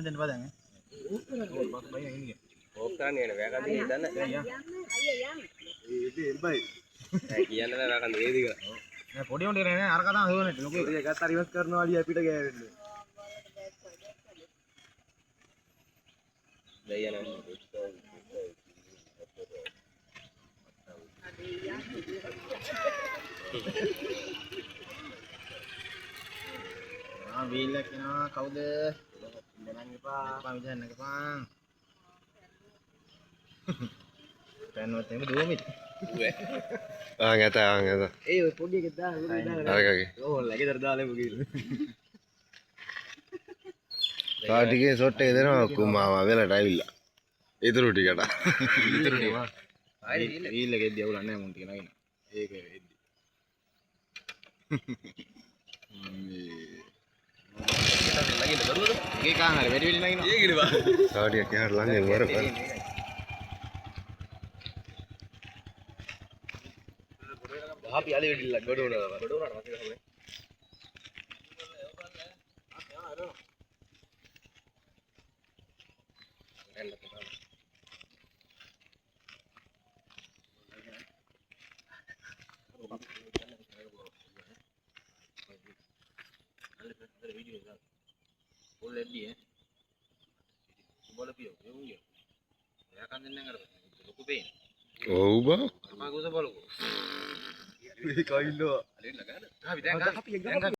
දෙන්න බදන් ඕකනේ නේ වැකන්දි දන්න අයියා ඒ එල්බයි කියන්න නෑ වැකන්දි වේදික නෑ පොඩි උන්ට නේ අර කතාව හොවන්නේ ලොකු ඒක ගත්ත රිවර්ස් කරනවා අලිය අපිට ගෑවෙන්නේ දෙයයන් වීල්ල කෙනා කවුද දැනන් එපා විදන්න එකපන් පැනවත් එම දුවමිත් ඇත ඒ පොඩි එකක් දාලා අරකගේ ඕ ලැගෙදර දාලා මුගිල් ටිකේ සොට් එක දෙනවා කුමාවා වෙලට ඇවිල්ලා ඉතුරු ටිකට වීල්ල ගෙද්දි අවුලක් නැහැ මුන් ටික නගින ඒක වෙද්දි ලගින්න බරුවද ඒ කාන් හරි වැඩි වෙලි නගිනවා ඒකනේ බා සාඩියක් යහට ළඟින් වරපන් අපි අලි වෙඩිලා ගොඩ උනවා ගොඩ උනාට මතක නැහැ ඔව් බා කයිලෝ